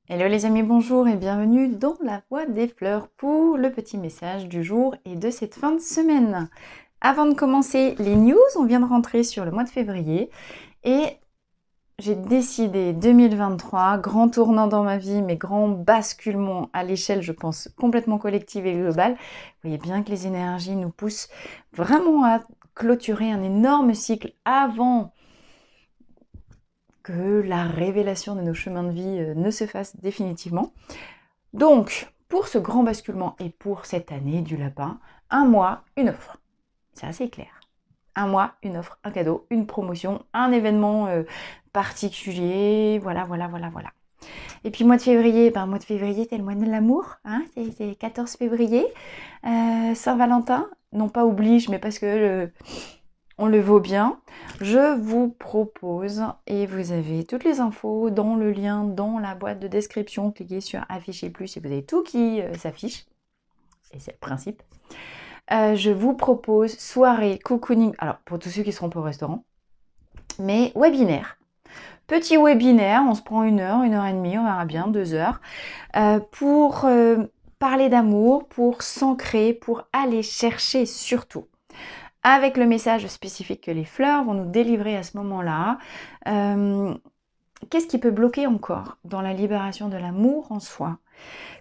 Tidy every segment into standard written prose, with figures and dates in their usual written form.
Hello les amis, bonjour et bienvenue dans la Voie des fleurs pour le petit message du jour et de cette fin de semaine. Avant de commencer les news, on vient de rentrer sur le mois de février et j'ai décidé 2023, grand tournant dans ma vie, mais grand basculement à l'échelle, je pense, complètement collective et globale. Vous voyez bien que les énergies nous poussent vraiment à clôturer un énorme cycle avant que la révélation de nos chemins de vie ne se fasse définitivement. Donc, pour ce grand basculement et pour cette année du lapin, un mois, une offre. C'est assez clair. Un mois, une offre, un cadeau, une promotion, un événement particulier, voilà. Et puis mois de février, c'est le mois de l'amour, hein, c'est 14 février, Saint-Valentin, non pas oblige, mais parce que on le vaut bien. Je vous propose, et vous avez toutes les infos dans le lien dans la boîte de description, cliquez sur afficher plus et vous avez tout qui s'affiche, et c'est le principe. Je vous propose soirée cocooning, alors pour tous ceux qui seront pas au restaurant, mais webinaire. Petit webinaire, on se prend 1 heure et demie, on verra bien, 2 heures, pour parler d'amour, pour s'ancrer, pour aller chercher surtout avec le message spécifique que les fleurs vont nous délivrer à ce moment-là. Qu'est-ce qui peut bloquer encore dans la libération de l'amour en soi?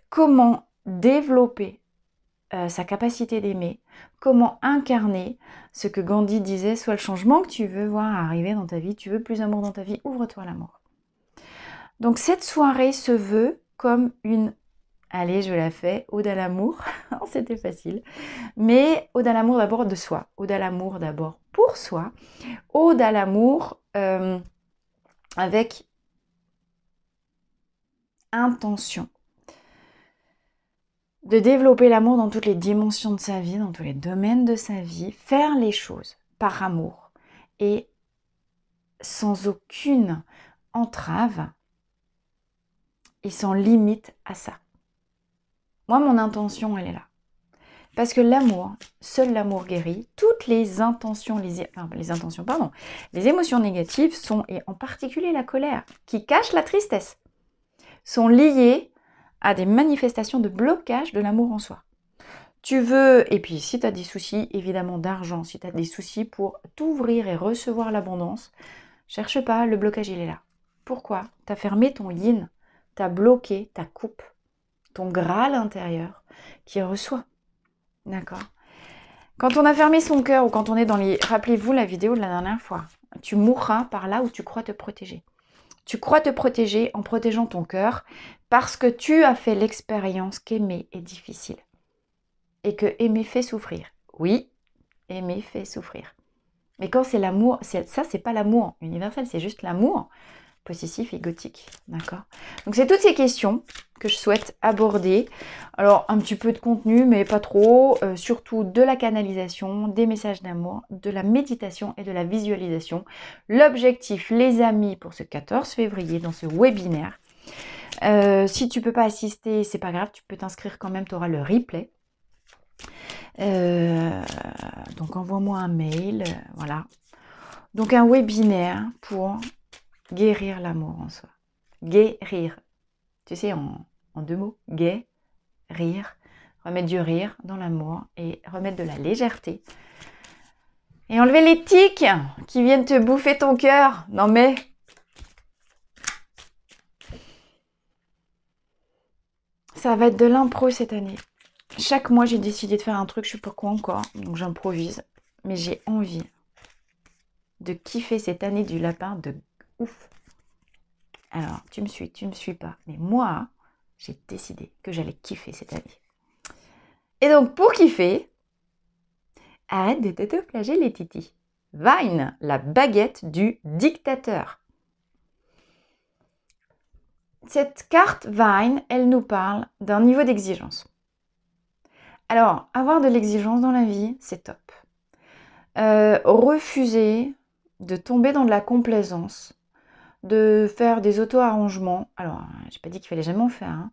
Comment développer sa capacité d'aimer? Comment incarner ce que Gandhi disait, soit le changement que tu veux voir arriver dans ta vie, tu veux plus d'amour dans ta vie, ouvre-toi à l'amour. Donc cette soirée se veut comme une... Allez, je la fais, ode à l'amour, c'était facile. Mais ode à l'amour d'abord de soi, ode à l'amour d'abord pour soi, ode à l'amour avec intention. De développer l'amour dans toutes les dimensions de sa vie, dans tous les domaines de sa vie, faire les choses par amour et sans aucune entrave et sans limite à ça. Moi, mon intention, elle est là. Parce que l'amour, seul l'amour guérit, toutes les intentions, les émotions négatives sont, et en particulier la colère, qui cache la tristesse, sont liées à des manifestations de blocage de l'amour en soi. Tu veux, et puis si tu as des soucis évidemment d'argent, si tu as des soucis pour t'ouvrir et recevoir l'abondance, cherche pas, le blocage il est là. Pourquoi? Tu as fermé ton yin, tu as bloqué ta coupe, ton Graal intérieur qui reçoit. D'accord? Quand on a fermé son cœur ou quand on est dans les... Rappelez-vous la vidéo de la dernière fois. Tu mourras par là où tu crois te protéger. Tu crois te protéger en protégeant ton cœur parce que tu as fait l'expérience qu'aimer est difficile. Et que aimer fait souffrir. Oui, aimer fait souffrir. Mais quand c'est l'amour, ça c'est pas l'amour universel, c'est juste l'amour possessif et égotique. D'accord? Donc c'est toutes ces questions que je souhaite aborder. Alors un petit peu de contenu, mais pas trop. Surtout de la canalisation, des messages d'amour, de la méditation et de la visualisation. L'objectif, les amis, pour ce 14 février, dans ce webinaire. Si tu peux pas assister, c'est pas grave, tu peux t'inscrire quand même, tu auras le replay. Donc envoie-moi un mail, voilà. Donc un webinaire pour guérir l'amour en soi. Guérir. Tu sais, en 2 mots. Guérir. Remettre du rire dans l'amour et remettre de la légèreté. Et enlever les tics qui viennent te bouffer ton cœur. Non mais... Ça va être de l'impro cette année. Chaque mois, j'ai décidé de faire un truc, je sais pas quoi encore, donc j'improvise. Mais j'ai envie de kiffer cette année du lapin de ouf. Alors, tu me suis pas. Mais moi, j'ai décidé que j'allais kiffer cette année. Et donc, pour kiffer, arrête de t'auto-flageller, Titi. Vine, la baguette du dictateur. Cette carte Vine, elle nous parle d'un niveau d'exigence. Alors, avoir de l'exigence dans la vie, c'est top. Refuser de tomber dans de la complaisance, de faire des auto-arrangements. Alors, j'ai pas dit qu'il fallait jamais en faire, hein.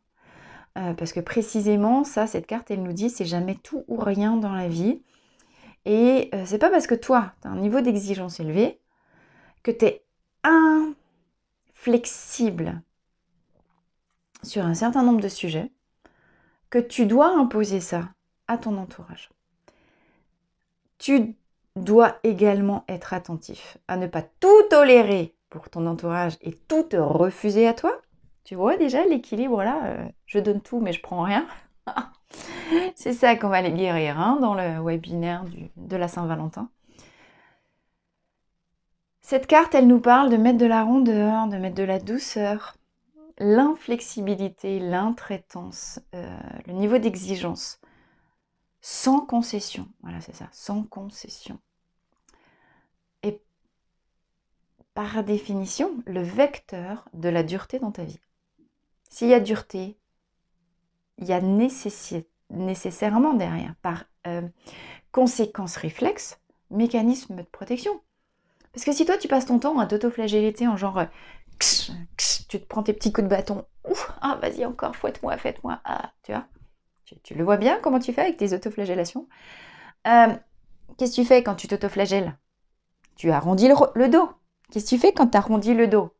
Parce que précisément, ça, cette carte, elle nous dit, c'est jamais tout ou rien dans la vie. Et c'est pas parce que toi, tu as un niveau d'exigence élevé, que tu es inflexible sur un certain nombre de sujets, que tu dois imposer ça à ton entourage. Tu dois également être attentif à ne pas tout tolérer pour ton entourage et tout te refuser à toi. Tu vois déjà l'équilibre là, je donne tout mais je prends rien. C'est ça qu'on va aller guérir hein, dans le webinaire de la Saint-Valentin. Cette carte, elle nous parle de mettre de la rondeur, de mettre de la douceur, l'inflexibilité, l'intraitance, le niveau d'exigence, sans concession. Voilà, c'est ça, sans concession. Et par définition, le vecteur de la dureté dans ta vie. S'il y a dureté, il y a nécessairement derrière, par conséquence réflexe, mécanisme de protection. Parce que si toi, tu passes ton temps à t'auto-flageller en genre, tu te prends tes petits coups de bâton, ouf, ah vas-y encore, fouette-moi, ah, tu vois, tu le vois bien comment tu fais avec tes autoflagellations. Qu'est-ce que tu fais quand tu t'autoflagelles? Tu arrondis le dos. Qu'est-ce que tu fais quand tu arrondis le dos?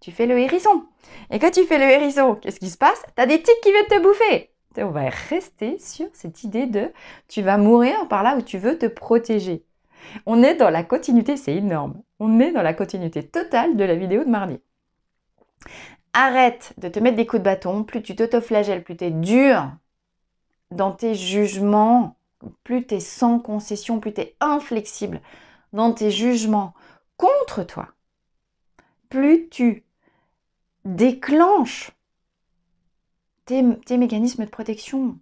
Tu fais le hérisson. Et quand tu fais le hérisson, qu'est-ce qui se passe? Tu as des tiques qui viennent te bouffer. On va rester sur cette idée de tu vas mourir par là où tu veux te protéger. On est dans la continuité, c'est énorme. On est dans la continuité totale de la vidéo de mardi. Arrête de te mettre des coups de bâton. Plus tu t'autoflagelles, plus tu es dur dans tes jugements, plus tu es sans concession, plus tu es inflexible dans tes jugements contre toi, plus tu déclenches tes mécanismes de protection,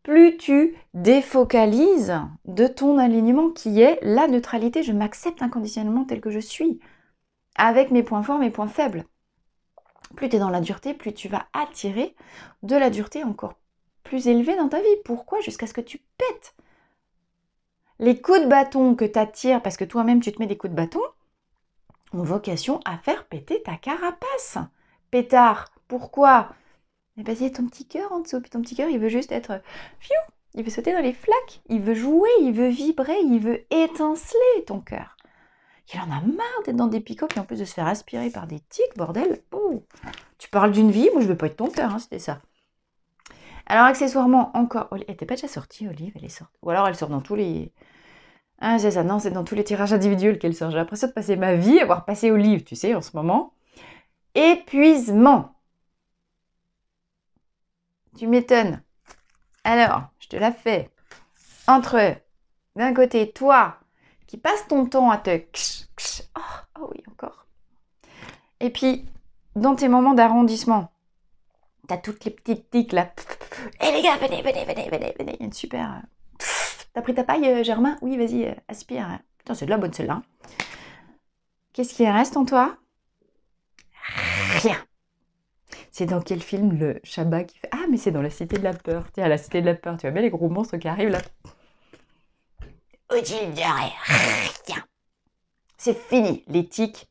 plus tu défocalises de ton alignement qui est la neutralité. Je m'accepte inconditionnellement tel que je suis, avec mes points forts, mes points faibles. Plus tu es dans la dureté, plus tu vas attirer de la dureté encore plus élevée dans ta vie. Pourquoi? Jusqu'à ce que tu pètes. Les coups de bâton que tu attires, parce que toi-même tu te mets des coups de bâton, ont vocation à faire péter ta carapace. Pétard, pourquoi? Eh bien, il y a ton petit cœur en dessous, puis ton petit cœur, il veut juste être fiou, il veut sauter dans les flaques, il veut jouer, il veut vibrer, il veut étinceler ton cœur. Il en a marre d'être dans des picots, puis en plus de se faire aspirer par des tiques, bordel. Oh, tu parles d'une vie, moi je veux pas être ton cœur, hein, c'était ça. Alors accessoirement, encore, elle n'était pas déjà sortie, Olive, elle est sortie. Ou alors elle sort dans tous les... Ah, c'est ça, non, c'est dans tous les tirages individuels qu'elle sort. J'ai l'impression de passer ma vie à voir passer Olive, tu sais, en ce moment. Épuisement. Tu m'étonnes. Alors, je te la fais. Entre, d'un côté, toi, qui passe ton temps à te... Oh oui, encore. Et puis, dans tes moments d'arrondissement, t'as toutes les petites tiques là. Eh les gars, venez. Il y a une super... T'as pris ta paille, Germain? Oui, vas-y, aspire. Putain, c'est de la bonne celle-là. Qu'est-ce qui reste en toi? Rien. C'est dans quel film le Shabba qui fait... Ah, mais c'est dans la Cité de la Peur. Tiens, la Cité de la Peur, tu vois bien les gros monstres qui arrivent là. Utile de rien. C'est fini, les tiques.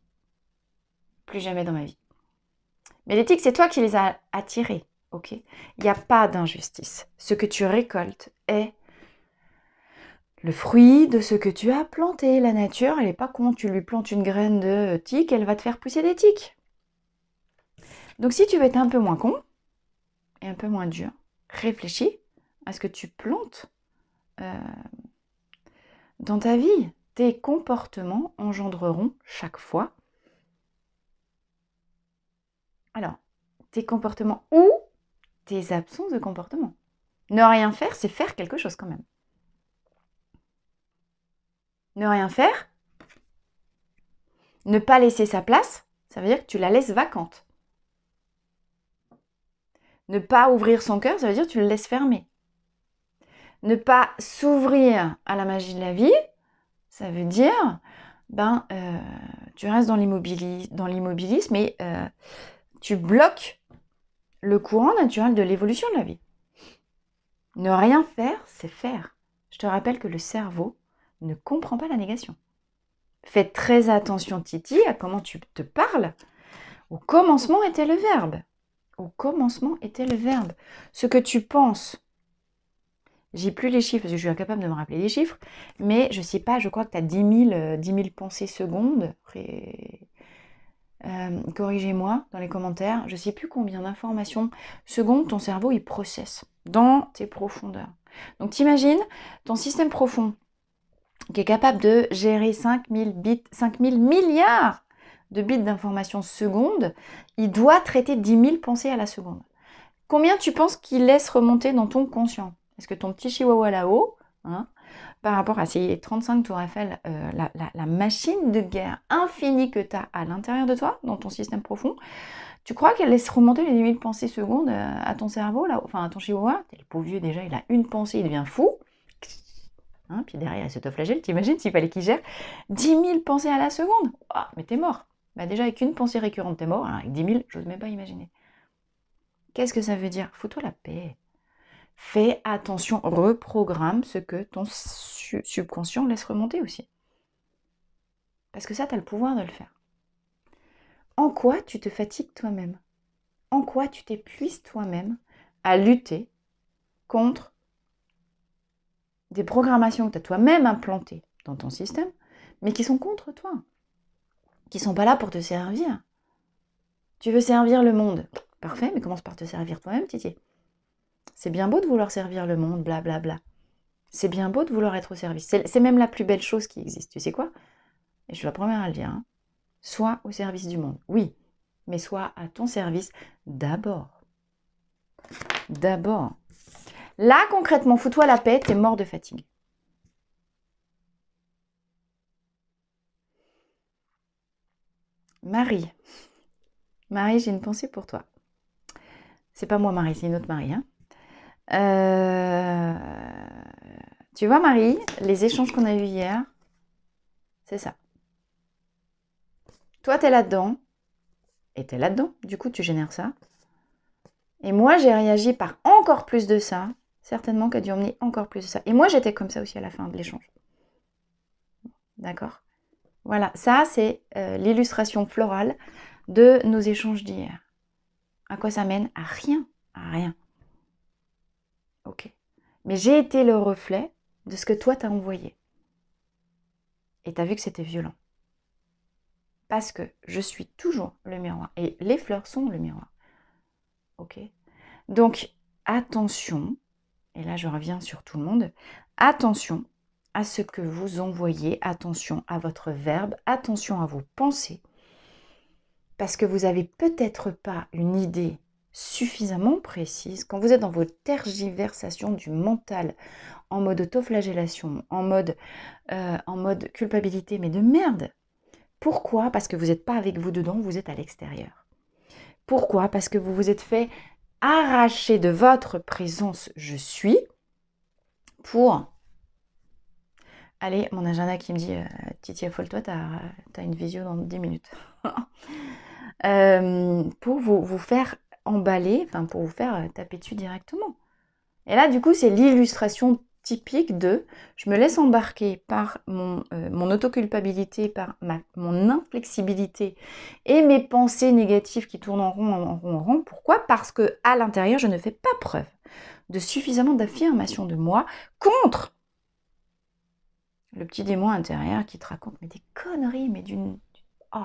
Plus jamais dans ma vie. Mais les tiques, c'est toi qui les as attirés, ok? Il n'y a pas d'injustice. Ce que tu récoltes est le fruit de ce que tu as planté. La nature, elle n'est pas con. Tu lui plantes une graine de tique, elle va te faire pousser des tiques. Donc si tu veux être un peu moins con et un peu moins dur, réfléchis à ce que tu plantes dans ta vie. Tes comportements engendreront chaque fois. Alors, tes comportements ou tes absences de comportement. Ne rien faire, c'est faire quelque chose quand même. Ne rien faire, ne pas laisser sa place, ça veut dire que tu la laisses vacante. Ne pas ouvrir son cœur, ça veut dire que tu le laisses fermer. Ne pas s'ouvrir à la magie de la vie, ça veut dire, tu restes dans l'immobilisme et tu bloques le courant naturel de l'évolution de la vie. Ne rien faire, c'est faire. Je te rappelle que le cerveau ne comprend pas la négation. Fais très attention, Titi, à comment tu te parles. Au commencement était le verbe. Au commencement était le verbe. Ce que tu penses. J'ai plus les chiffres, parce que je suis incapable de me rappeler les chiffres, mais je sais pas, je crois que tu as 10 000 pensées secondes. corrigez-moi dans les commentaires, je ne sais plus combien d'informations secondes ton cerveau il processe dans tes profondeurs. Donc t'imagines ton système profond qui est capable de gérer 5000 bits, 5000 milliards de bits d'informations secondes, il doit traiter 10 000 pensées à la seconde. Combien tu penses qu'il laisse remonter dans ton conscient? Est-ce que ton petit chihuahua là-haut, hein, par rapport à ces 35 tours Eiffel, la machine de guerre infinie que tu as à l'intérieur de toi, dans ton système profond, tu crois qu'elle laisse remonter les 10 000 pensées secondes à ton cerveau, là, enfin à ton chihuahua? Le pauvre vieux, déjà, il a une pensée, il devient fou. Hein, puis derrière, il s'autoflagelle, t'imagines s'il fallait qu'il gère 10 000 pensées à la seconde? Oh, mais t'es mort. Bah déjà, avec une pensée récurrente, t'es mort. Alors avec 10 000, j'ose même pas imaginer. Qu'est-ce que ça veut dire? Fous-toi la paix. Fais attention, reprogramme ce que ton subconscient laisse remonter aussi. Parce que ça, tu as le pouvoir de le faire. En quoi tu te fatigues toi-même? En quoi tu t'épuises toi-même à lutter contre des programmations que tu as toi-même implantées dans ton système, mais qui sont contre toi, qui ne sont pas là pour te servir. Tu veux servir le monde. Parfait, mais commence par te servir toi-même, Titi. C'est bien beau de vouloir servir le monde, blablabla. C'est bien beau de vouloir être au service. C'est même la plus belle chose qui existe. Tu sais quoi? Et je suis la première à le dire. Hein. Sois au service du monde. Oui, mais sois à ton service d'abord. D'abord. Là, concrètement, fous-toi la paix, t'es mort de fatigue. Marie. Marie, j'ai une pensée pour toi. C'est pas moi, Marie, c'est une autre Marie. Hein. Tu vois, Marie, les échanges qu'on a eus hier, c'est ça. Toi, t'es là-dedans, et t'es là-dedans. Du coup, tu génères ça. Et moi, j'ai réagi par encore plus de ça, certainement qu'a dû emmener encore plus de ça. Et moi, j'étais comme ça aussi à la fin de l'échange. D'accord? Voilà, ça, c'est l'illustration florale de nos échanges d'hier. À quoi ça mène? À rien. À rien. Ok. Mais j'ai été le reflet de ce que toi t'as envoyé. Et t'as vu que c'était violent. Parce que je suis toujours le miroir. Et les fleurs sont le miroir. Ok? Donc, attention, et là je reviens sur tout le monde, attention à ce que vous envoyez, attention à votre verbe, attention à vos pensées. Parce que vous n'avez peut-être pas une idée suffisamment précise. Quand vous êtes dans vos tergiversations du mental, en mode autoflagellation, en mode culpabilité, mais de merde. Pourquoi? Parce que vous n'êtes pas avec vous dedans, vous êtes à l'extérieur. Pourquoi? Parce que vous vous êtes fait arracher de votre présence je suis pour... Allez, mon agenda qui me dit Titi, affole-toi, t'as une visio dans 10 minutes. Pour vous faire emballer, enfin pour vous faire taper dessus directement. Et là, du coup, c'est l'illustration typique de je me laisse embarquer par mon autoculpabilité, par mon inflexibilité et mes pensées négatives qui tournent en rond, en rond, en rond. Pourquoi? Parce que à l'intérieur, je ne fais pas preuve de suffisamment d'affirmation de moi contre le petit démon intérieur qui te raconte mais des conneries, mais d'une... Oh.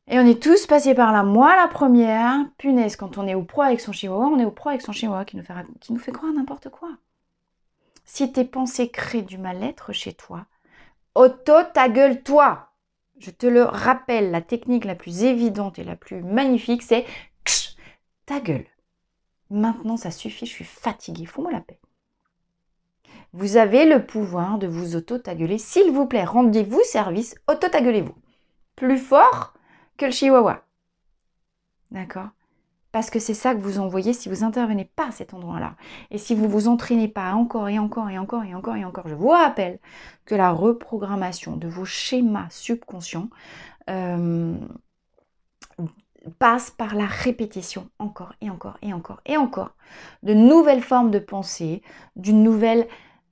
Et on est tous passés par là. Moi, la première, punaise, quand on est au pro avec son chihuahua, on est au pro avec son chihuahua qui nous fait croire n'importe quoi. Si tes pensées créent du mal-être chez toi, auto-ta-gueule-toi. Je te le rappelle, la technique la plus évidente et la plus magnifique, c'est ta gueule. Maintenant, ça suffit, je suis fatiguée, fous-moi la paix. Vous avez le pouvoir de vous auto-ta-gueuler. S'il vous plaît, rendez-vous service, auto-ta-gueulez-vous. Plus fort que le chihuahua. D'accord? Parce que c'est ça que vous envoyez si vous n'intervenez pas à cet endroit-là. Et si vous ne vous entraînez pas encore et encore et encore et encore et encore, je vous rappelle que la reprogrammation de vos schémas subconscients passe par la répétition encore et encore et encore et encore de nouvelles formes de pensée, d'une nouvelle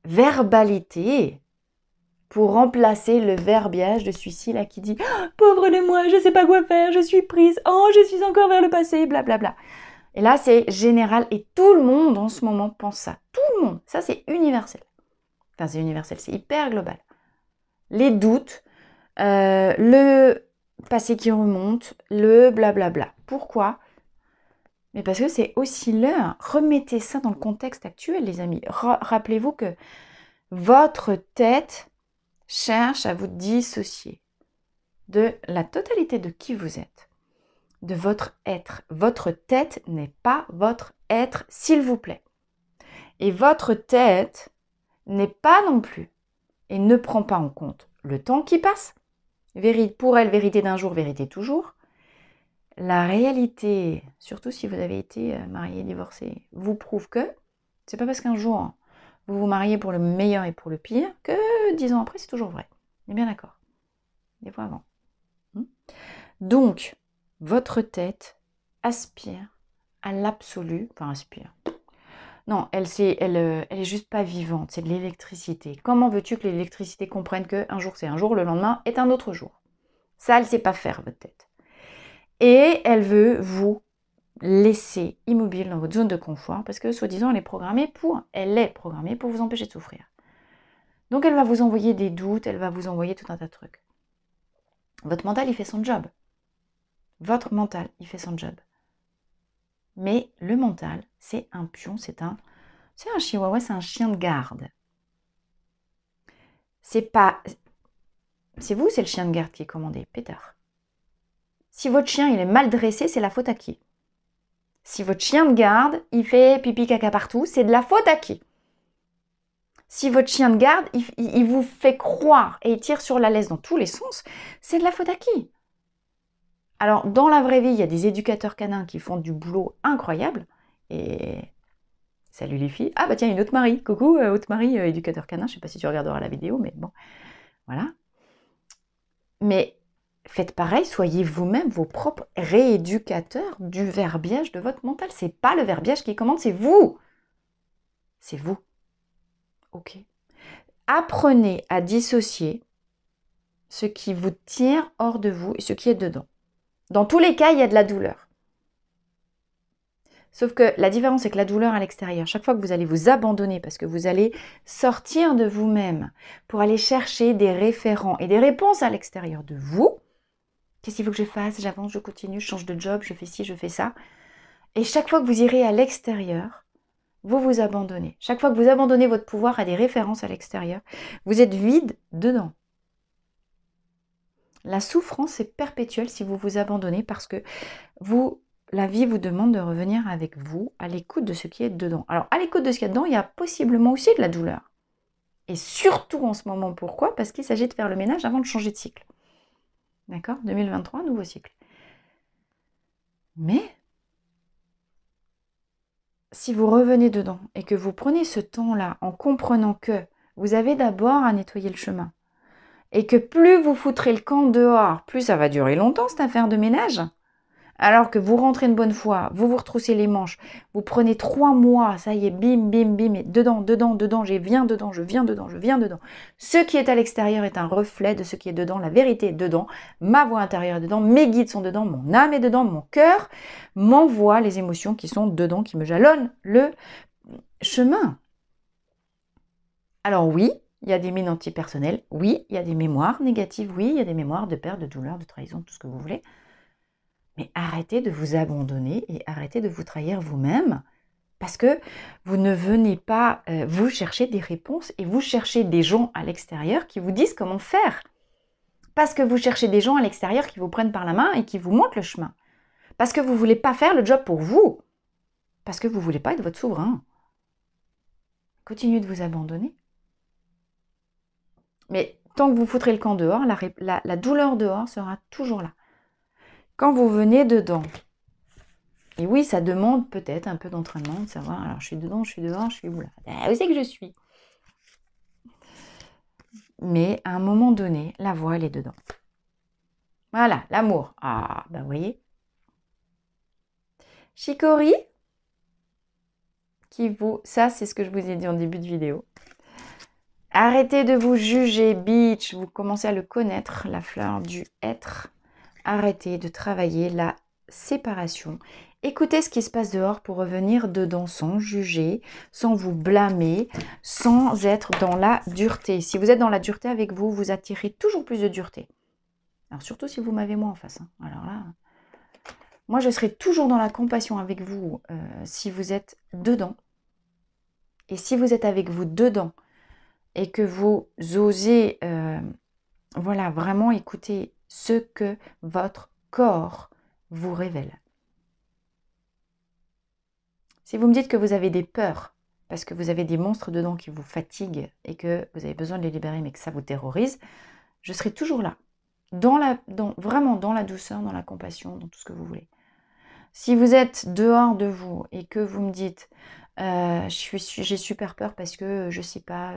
verbalité pour remplacer le verbiage de celui-ci là qui dit oh, « Pauvre de moi, je ne sais pas quoi faire, je suis prise, oh, je suis encore vers le passé, blablabla. » Et là, c'est général et tout le monde en ce moment pense ça. Tout le monde. Ça, c'est universel. Enfin, c'est universel, c'est hyper global. Les doutes, le passé qui remonte, le blablabla. Pourquoi? Mais parce que c'est aussi l'heure. Remettez ça dans le contexte actuel, les amis. Rappelez-vous que votre tête cherche à vous dissocier de la totalité de qui vous êtes, de votre être. Votre tête n'est pas votre être, s'il vous plaît. Et votre tête n'est pas non plus et ne prend pas en compte le temps qui passe. Pour elle, vérité d'un jour, vérité toujours. La réalité, surtout si vous avez été marié, divorcé, vous prouve que c'est pas parce qu'un jour vous vous mariez pour le meilleur et pour le pire que 10 ans après c'est toujours vrai. On est bien d'accord. Des fois avant. Donc, votre tête aspire à l'absolu, enfin aspire. Non, elle est juste pas vivante, c'est de l'électricité. Comment veux-tu que l'électricité comprenne qu'un jour c'est un jour, le lendemain est un autre jour? Ça, elle sait pas faire, votre tête. Et elle veut vous laisser immobile dans votre zone de confort parce que, soi-disant, elle est programmée pour vous empêcher de souffrir. Donc, elle va vous envoyer des doutes, elle va vous envoyer tout un tas de trucs. Votre mental, il fait son job. Votre mental, il fait son job. Mais le mental, c'est un pion, c'est un chihuahua, c'est un chien de garde. C'est vous, c'est le chien de garde qui est commandé, pétard. Si votre chien, il est mal dressé, c'est la faute à qui? Si votre chien de garde, il fait pipi caca partout, c'est de la faute à qui? Si votre chien de garde, il vous fait croire et il tire sur la laisse dans tous les sens, c'est de la faute à qui? Alors, dans la vraie vie, il y a des éducateurs canins qui font du boulot incroyable. Et salut les filles. Ah bah tiens, une autre Marie. Coucou, autre Marie, éducateur canin. Je ne sais pas si tu regarderas la vidéo, mais bon, voilà. Mais faites pareil, soyez vous-même vos propres rééducateurs du verbiage de votre mental. C'est pas le verbiage qui commande, c'est vous. C'est vous. Ok. Apprenez à dissocier ce qui vous tire hors de vous et ce qui est dedans. Dans tous les cas, il y a de la douleur. Sauf que la différence, c'est que la douleur à l'extérieur, chaque fois que vous allez vous abandonner parce que vous allez sortir de vous-même pour aller chercher des référents et des réponses à l'extérieur de vous, qu'est-ce qu'il faut que je fasse? J'avance, je continue, je change de job, je fais ci, je fais ça. Et chaque fois que vous irez à l'extérieur, vous vous abandonnez. Chaque fois que vous abandonnez votre pouvoir à des références à l'extérieur, vous êtes vide dedans. La souffrance est perpétuelle si vous vous abandonnez parce que la vie vous demande de revenir avec vous à l'écoute de ce qui est dedans. Alors, à l'écoute de ce qu'il y a dedans, il y a possiblement aussi de la douleur. Et surtout en ce moment, pourquoi? Parce qu'il s'agit de faire le ménage avant de changer de cycle. D'accord? 2023, nouveau cycle. Mais, si vous revenez dedans et que vous prenez ce temps-là en comprenant que vous avez d'abord à nettoyer le chemin, et que plus vous foutrez le camp dehors, plus ça va durer longtemps cette affaire de ménage. Alors que vous rentrez une bonne fois, vous vous retroussez les manches, vous prenez 3 mois, ça y est, bim, bim, bim, et dedans, je viens dedans. Ce qui est à l'extérieur est un reflet de ce qui est dedans, la vérité est dedans, ma voix intérieure est dedans, mes guides sont dedans, mon âme est dedans, mon cœur m'envoie les émotions qui sont dedans, qui me jalonnent le chemin. Alors oui, il y a des mines antipersonnelles, oui, il y a des mémoires négatives, oui, il y a des mémoires de perte, de douleur, de trahison, tout ce que vous voulez. Mais arrêtez de vous abandonner et arrêtez de vous trahir vous-même parce que vous ne venez pas vous chercher des réponses et vous cherchez des gens à l'extérieur qui vous disent comment faire. Parce que vous cherchez des gens à l'extérieur qui vous prennent par la main et qui vous montrent le chemin. Parce que vous ne voulez pas faire le job pour vous. Parce que vous ne voulez pas être votre souverain. Continuez de vous abandonner. Mais tant que vous foutrez le camp dehors, la douleur dehors sera toujours là. Quand vous venez dedans, et oui, ça demande peut-être un peu d'entraînement, de savoir, alors je suis dedans, je suis dehors, je suis où là? Où c'est que je suis? Mais à un moment donné, la voix, elle est dedans. Voilà, l'amour. Ah, ben vous voyez. Chicory, ça c'est ce que je vous ai dit en début de vidéo. Arrêtez de vous juger, bitch. Vous commencez à le connaître, la fleur du être. Arrêtez de travailler la séparation. Écoutez ce qui se passe dehors pour revenir dedans sans juger, sans vous blâmer, sans être dans la dureté. Si vous êtes dans la dureté avec vous, vous attirez toujours plus de dureté. Alors surtout si vous m'avez moi en face. Hein. Alors là, moi je serai toujours dans la compassion avec vous si vous êtes dedans. Et si vous êtes avec vous dedans et que vous osez voilà, vraiment écouter ce que votre corps vous révèle. Si vous me dites que vous avez des peurs, parce que vous avez des monstres dedans qui vous fatiguent et que vous avez besoin de les libérer mais que ça vous terrorise, je serai toujours là. Vraiment dans la douceur, dans la compassion, dans tout ce que vous voulez. Si vous êtes dehors de vous et que vous me dites j'ai super peur parce que je sais pas,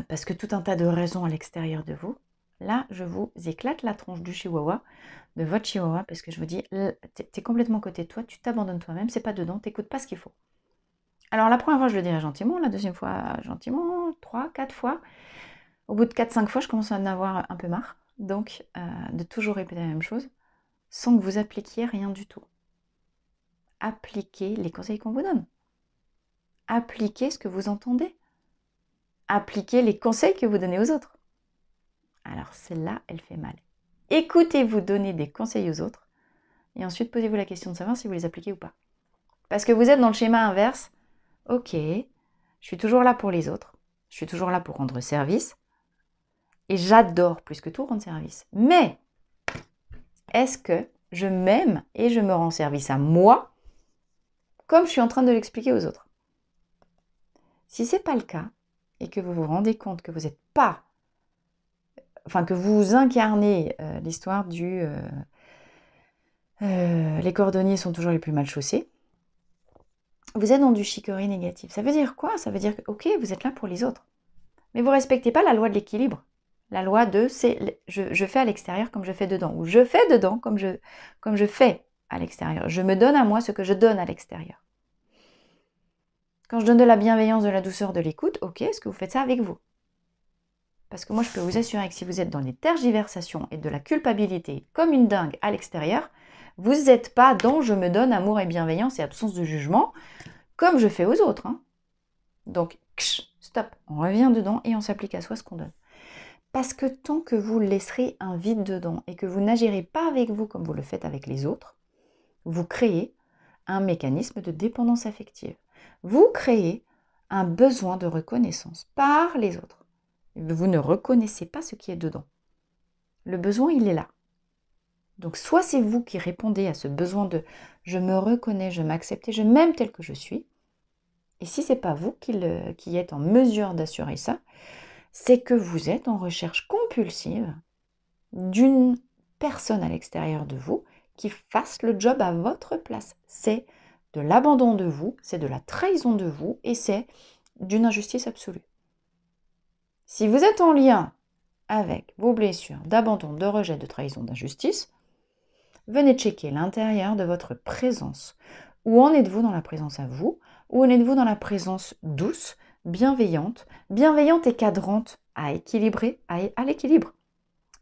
parce que tout un tas de raisons à l'extérieur de vous, là je vous éclate la tronche du chihuahua, de votre chihuahua, parce que je vous dis, t'es complètement côté de toi, tu t'abandonnes toi-même, c'est pas dedans, t'écoutes pas ce qu'il faut. Alors la première fois je le dirai gentiment, la deuxième fois gentiment, 3, 4 fois. Au bout de 4-5 fois, je commence à en avoir un peu marre, donc de toujours répéter la même chose, sans que vous appliquiez rien du tout. Appliquez les conseils qu'on vous donne. Appliquez ce que vous entendez. Appliquez les conseils que vous donnez aux autres. Alors celle-là, elle fait mal. Écoutez-vous donner des conseils aux autres, et ensuite posez-vous la question de savoir si vous les appliquez ou pas. Parce que vous êtes dans le schéma inverse. Ok, je suis toujours là pour les autres, je suis toujours là pour rendre service, et j'adore plus que tout rendre service. Mais, est-ce que je m'aime et je me rends service à moi, comme je suis en train de l'expliquer aux autres? Si ce n'est pas le cas, et que vous vous rendez compte que vous n'êtes pas, enfin que vous incarnez l'histoire du les cordonniers sont toujours les plus mal chaussés, vous êtes dans du chicorée négatif. Ça veut dire quoi? Ça veut dire que, ok, vous êtes là pour les autres. Mais vous ne respectez pas la loi de l'équilibre. La loi de je fais à l'extérieur comme je fais dedans. Ou je fais dedans comme je fais à l'extérieur. Je me donne à moi ce que je donne à l'extérieur. Quand je donne de la bienveillance, de la douceur, de l'écoute, ok, est-ce que vous faites ça avec vous? Parce que moi, je peux vous assurer que si vous êtes dans les tergiversations et de la culpabilité comme une dingue à l'extérieur, vous n'êtes pas dans je me donne amour et bienveillance et absence de jugement comme je fais aux autres. Hein. Donc, stop, on revient dedans et on s'applique à soi ce qu'on donne. Parce que tant que vous laisserez un vide dedans et que vous n'agirez pas avec vous comme vous le faites avec les autres, vous créez un mécanisme de dépendance affective. Vous créez un besoin de reconnaissance par les autres. Vous ne reconnaissez pas ce qui est dedans. Le besoin, il est là. Donc soit c'est vous qui répondez à ce besoin de « je me reconnais, je m'accepte et je m'aime tel que je suis », et si ce n'est pas vous qui êtes en mesure d'assurer ça, c'est que vous êtes en recherche compulsive d'une personne à l'extérieur de vous qui fasse le job à votre place. C'est de l'abandon de vous, c'est de la trahison de vous et c'est d'une injustice absolue. Si vous êtes en lien avec vos blessures d'abandon, de rejet, de trahison, d'injustice, venez checker l'intérieur de votre présence. Où en êtes-vous dans la présence à vous? Où en êtes-vous dans la présence douce, bienveillante et cadrante à équilibrer, à l'équilibre?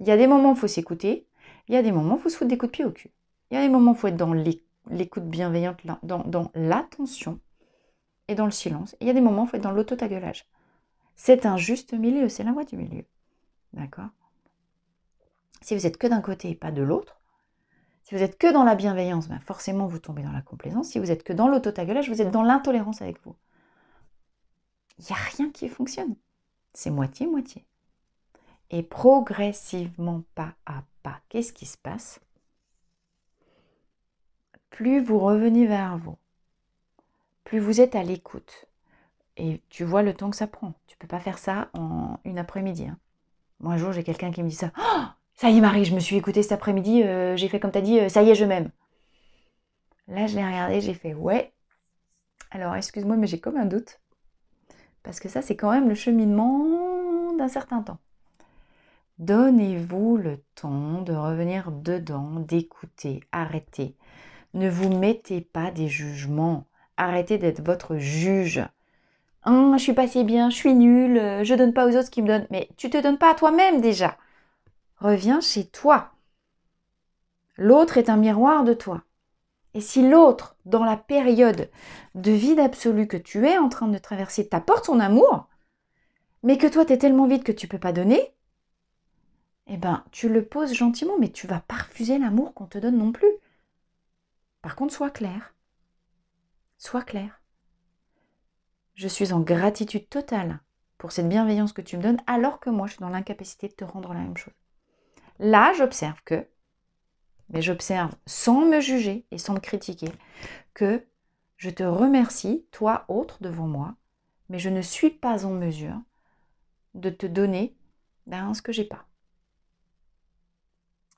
Il y a des moments où il faut s'écouter, il y a des moments où il faut se foutre des coups de pied au cul. Il y a des moments où il faut être dans l'écoute bienveillante, dans l'attention et dans le silence. Et il y a des moments où il faut être dans l'auto-tagueulage. C'est un juste milieu, c'est la voie du milieu. D'accord? Si vous êtes que d'un côté et pas de l'autre, si vous êtes que dans la bienveillance, ben forcément vous tombez dans la complaisance. Si vous êtes que dans l'auto-tagueulage, vous êtes dans l'intolérance avec vous. Il n'y a rien qui fonctionne. C'est moitié-moitié. Et progressivement, pas à pas, qu'est-ce qui se passe? Plus vous revenez vers vous, plus vous êtes à l'écoute. Et tu vois le temps que ça prend. Tu ne peux pas faire ça en une après-midi. Hein. Moi, un jour, j'ai quelqu'un qui me dit ça. Oh, ça y est, Marie, je me suis écoutée cet après-midi. J'ai fait comme tu as dit. Ça y est, je m'aime. Là, je l'ai regardé. J'ai fait ouais. Alors, excuse-moi, mais j'ai comme un doute. Parce que ça, c'est quand même le cheminement d'un certain temps. Donnez-vous le temps de revenir dedans, d'écouter, arrêtez. Ne vous mettez pas des jugements. Arrêtez d'être votre juge. Je suis pas si bien, je suis nulle, je donne pas aux autres ce qu'ils me donnent. Mais tu te donnes pas à toi-même déjà. Reviens chez toi. L'autre est un miroir de toi. Et si l'autre, dans la période de vide absolu que tu es en train de traverser, t'apporte son amour, mais que toi, tu es tellement vide que tu ne peux pas donner, eh ben, tu le poses gentiment, mais tu vas pas refuser l'amour qu'on te donne non plus. Par contre, sois clair. Sois clair. Je suis en gratitude totale pour cette bienveillance que tu me donnes, alors que moi, je suis dans l'incapacité de te rendre la même chose. Là, j'observe que, mais j'observe sans me juger et sans me critiquer, que je te remercie, toi autre devant moi, mais je ne suis pas en mesure de te donner ce que j'ai pas.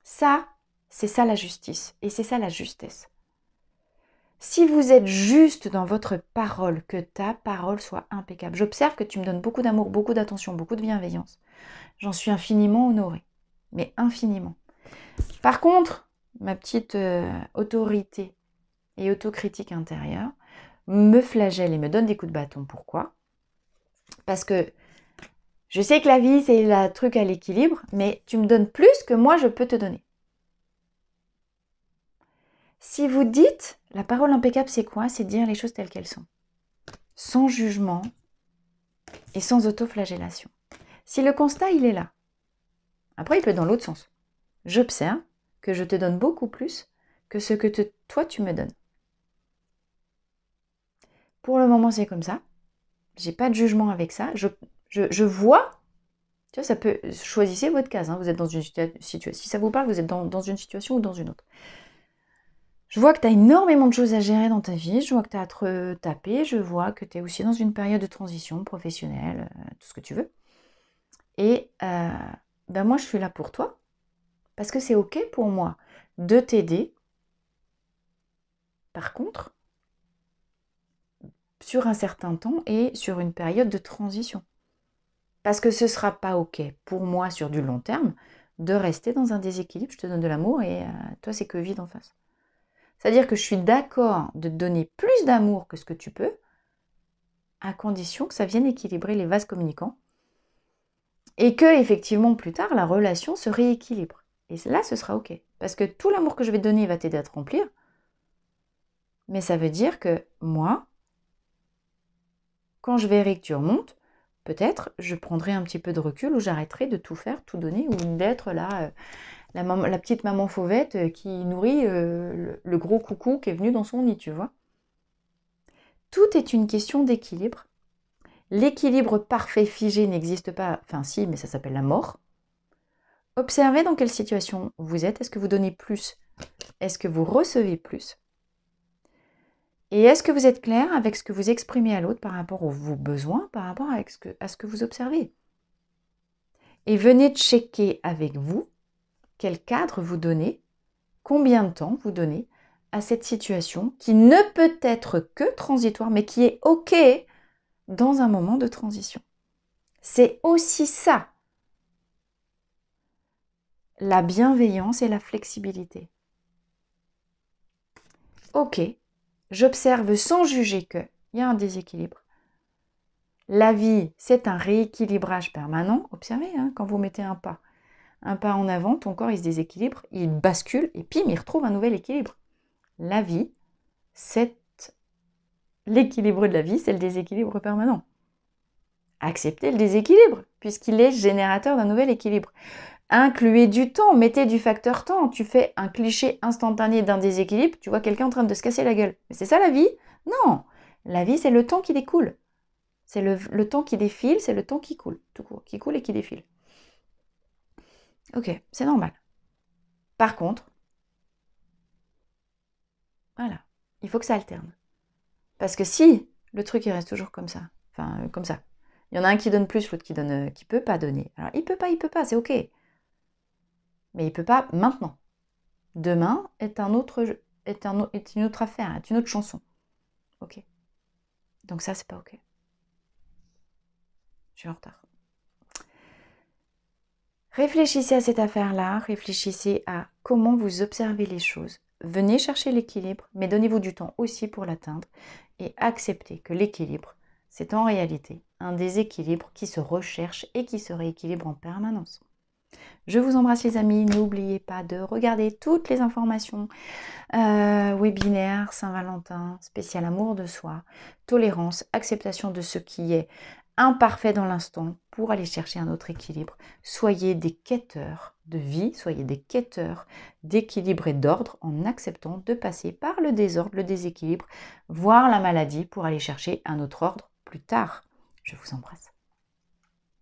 Ça, c'est ça la justice et c'est ça la justesse. Si vous êtes juste dans votre parole, que ta parole soit impeccable. J'observe que tu me donnes beaucoup d'amour, beaucoup d'attention, beaucoup de bienveillance. J'en suis infiniment honorée, mais infiniment. Par contre, ma petite autorité et autocritique intérieure me flagelle et me donne des coups de bâton. Pourquoi ? Parce que je sais que la vie, c'est le truc à l'équilibre, mais tu me donnes plus que moi, je peux te donner. Si vous dites, la parole impeccable, c'est quoi ? C'est dire les choses telles qu'elles sont. Sans jugement et sans autoflagellation. Si le constat, il est là. Après, il peut être dans l'autre sens. J'observe que je te donne beaucoup plus que ce que toi, tu me donnes. Pour le moment, c'est comme ça. J'ai pas de jugement avec ça. Je vois, tu vois, ça peut, choisissez votre case. Vous êtes dans une situation, si ça vous parle, vous êtes dans une situation ou dans une autre. Je vois que tu as énormément de choses à gérer dans ta vie, je vois que tu as à te taper, je vois que tu es aussi dans une période de transition professionnelle, tout ce que tu veux. Et moi, je suis là pour toi, parce que c'est OK pour moi de t'aider. Par contre, sur un certain temps et sur une période de transition. Parce que ce ne sera pas OK pour moi sur du long terme de rester dans un déséquilibre. Je te donne de l'amour et toi, c'est que vide en face. C'est-à-dire que je suis d'accord de te donner plus d'amour que ce que tu peux, à condition que ça vienne équilibrer les vases communicants et que, effectivement, plus tard, la relation se rééquilibre. Et là, ce sera OK. Parce que tout l'amour que je vais te donner va t'aider à te remplir. Mais ça veut dire que moi, quand je verrai que tu remontes, peut-être je prendrai un petit peu de recul ou j'arrêterai de tout faire, tout donner, ou d'être là, la petite maman fauvette qui nourrit le gros coucou qui est venu dans son nid, tu vois. Tout est une question d'équilibre. L'équilibre parfait figé n'existe pas, enfin si, mais ça s'appelle la mort. Observez dans quelle situation vous êtes. Est-ce que vous donnez plus ? Est-ce que vous recevez plus ? Et est-ce que vous êtes clair avec ce que vous exprimez à l'autre par rapport aux vos besoins, par rapport à ce que vous observez ? Et venez checker avec vous quel cadre vous donnez, combien de temps vous donnez à cette situation qui ne peut être que transitoire, mais qui est OK dans un moment de transition. C'est aussi ça, la bienveillance et la flexibilité. OK, j'observe sans juger qu'il y a un déséquilibre. La vie, c'est un rééquilibrage permanent. Observez, quand vous mettez un pas en avant, ton corps il se déséquilibre, il bascule et pim, il retrouve un nouvel équilibre. La vie, c'est l'équilibre de la vie, c'est le déséquilibre permanent. Acceptez le déséquilibre, puisqu'il est générateur d'un nouvel équilibre. Incluez du temps, mettez du facteur temps. Tu fais un cliché instantané d'un déséquilibre, tu vois quelqu'un en train de se casser la gueule. Mais c'est ça la vie ? Non, la vie c'est le temps qui découle. C'est le temps qui défile, c'est le temps qui coule, tout court, qui coule et qui défile. Ok, c'est normal. Par contre, voilà, il faut que ça alterne. Parce que si le truc il reste toujours comme ça, comme ça, il y en a un qui donne plus, l'autre qui peut pas donner. Alors il peut pas, c'est ok. Mais il peut pas maintenant. Demain est une autre affaire, est une autre chanson. Ok. Donc ça, c'est pas ok. Je suis en retard. Réfléchissez à cette affaire-là, réfléchissez à comment vous observez les choses. Venez chercher l'équilibre, mais donnez-vous du temps aussi pour l'atteindre et acceptez que l'équilibre, c'est en réalité un déséquilibre qui se recherche et qui se rééquilibre en permanence. Je vous embrasse les amis, n'oubliez pas de regarder toutes les informations, webinaires, Saint-Valentin, spécial amour de soi, tolérance, acceptation de ce qui est imparfait dans l'instant pour aller chercher un autre équilibre. Soyez des quêteurs de vie, soyez des quêteurs d'équilibre et d'ordre en acceptant de passer par le désordre, le déséquilibre, voire la maladie pour aller chercher un autre ordre plus tard. Je vous embrasse.